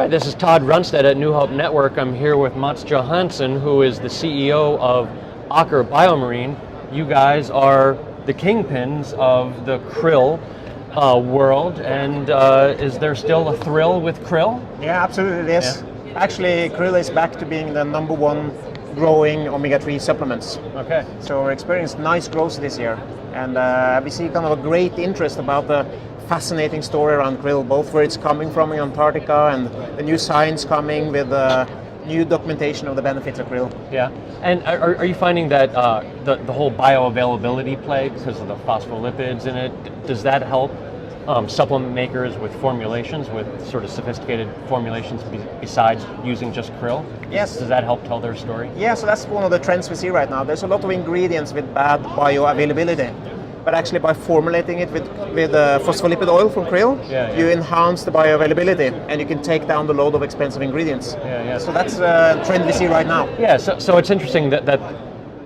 right, this is Todd Runstead at New Hope Network. I'm here with Mats Johansson, who is the CEO of Aker BioMarine. You guys are the kingpins of the krill world, and is there still a thrill with krill? Yeah, absolutely it is. Yeah. Actually, krill is back to being the #1 growing omega-3 supplements. Okay. So we're experiencing nice growth this year, and we see kind of a great interest about the fascinating story around krill, both where it's coming from in Antarctica and the new science coming with new documentation of the benefits of krill. Yeah, and are you finding that the whole bioavailability play, because of the phospholipids in it, does that help supplement makers with formulations, with sort of sophisticated formulations besides using just krill? Yes. Does that help tell their story? Yeah, so that's one of the trends we see right now. There's a lot of ingredients with bad bioavailability. But actually by formulating it with phospholipid oil from krill, you enhance the bioavailability and you can take down the load of expensive ingredients. So that's a trend we see right now. Yeah, so it's interesting that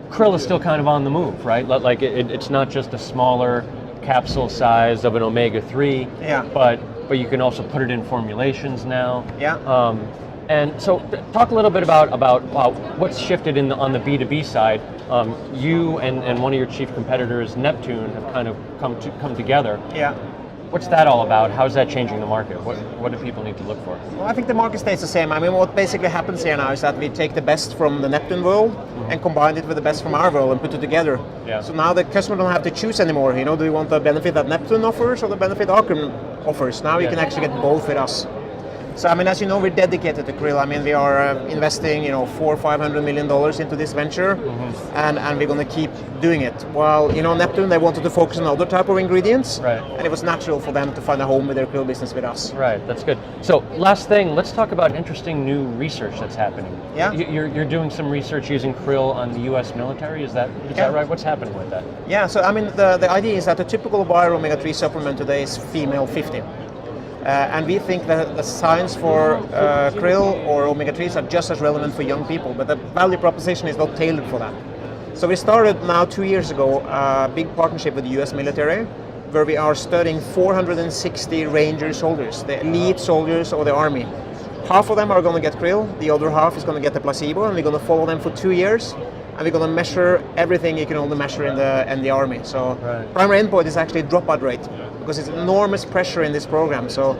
krill is still kind of on the move, right? Like it's not just a smaller capsule size of an omega-3, but you can also put it in formulations now. And so talk a little bit about what's shifted on the B2B side. You and one of your chief competitors, Neptune, have kind of come together. What's that all about? How's that changing the market? What do people need to look for? Well, I think the market stays the same. I mean, what basically happens here now is that we take the best from the Neptune world and combine it with the best from our world and put it together. So now the customer don't have to choose anymore. You know, do you want the benefit that Neptune offers or the benefit Aker offers? Now you can actually get both with us. So I mean, as you know, we're dedicated to krill. I mean, we are investing, $400 or $500 million into this venture, and we're going to keep doing it. While Neptune, they wanted to focus on other type of ingredients, and it was natural for them to find a home with their krill business with us. Right, that's good. So last thing, let's talk about interesting new research that's happening. You're doing some research using krill on the U.S. military. Is that right? What's happening with that? Yeah. So I mean, the idea is that the typical bio omega-3 supplement today is female 50. And we think that the science for krill or omega-3s are just as relevant for young people, but the value proposition is not tailored for that. So we started now 2 years ago a big partnership with the US military, where we are studying 460 Ranger soldiers, the elite soldiers of the army. Half of them are going to get krill, the other half is going to get the placebo, and we're going to follow them for 2 years, and we're going to measure everything you can only measure in the army. So primary endpoint is actually dropout rate, because it's enormous pressure in this program. So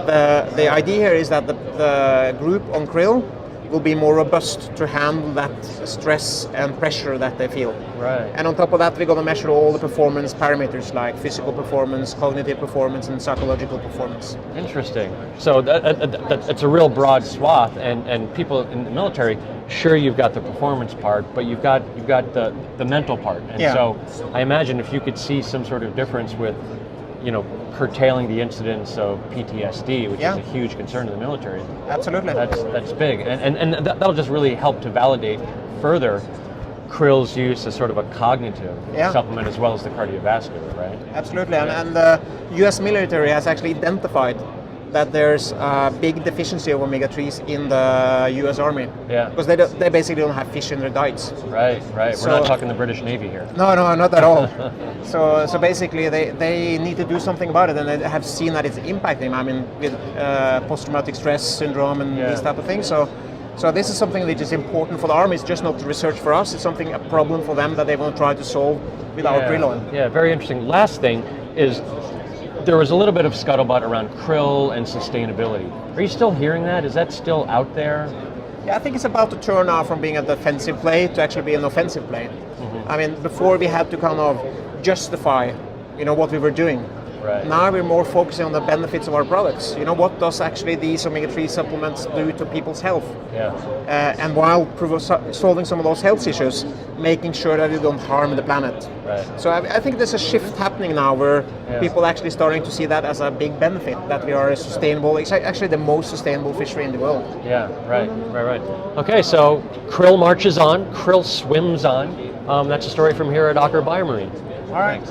the idea here is that the group on krill will be more robust to handle that stress and pressure that they feel. And on top of that, we're going to measure all the performance parameters like physical performance, cognitive performance, and psychological performance. Interesting. So it's a real broad swath, and people in the military, sure, you've got the performance part, but you've got the mental part. And so I imagine if you could see some sort of difference with curtailing the incidence of PTSD, which is a huge concern in the military. Absolutely. That's big, and that'll just really help to validate further krill's use as sort of a cognitive supplement as well as the cardiovascular, right? Absolutely, and the US military has actually identified that there's a big deficiency of omega-3s in the US Army. Because they basically don't have fish in their diets. Right. So, we're not talking the British Navy here. No, not at all. So basically they need to do something about it, and they have seen that it's impacting. I mean, with post-traumatic stress syndrome and these type of things. So this is something which is important for the Army. It's just not research for us. It's a problem for them that they want to try to solve with our krill oil. Yeah, very interesting. Last thing is, there was a little bit of scuttlebutt around krill and sustainability. Are you still hearing that? Is that still out there? Yeah, I think it's about to turn now from being a defensive play to actually be an offensive play. I mean, before we had to kind of justify, what we were doing. Now we're more focusing on the benefits of our products. What does actually these omega-3 supplements do to people's health? And while solving some of those health issues, making sure that you don't harm the planet. So I think there's a shift happening now where people actually starting to see that as a big benefit, that we are a sustainable, it's actually the most sustainable fishery in the world. Right. Okay, so krill marches on, krill swims on. That's a story from here at Aker BioMarine. All right.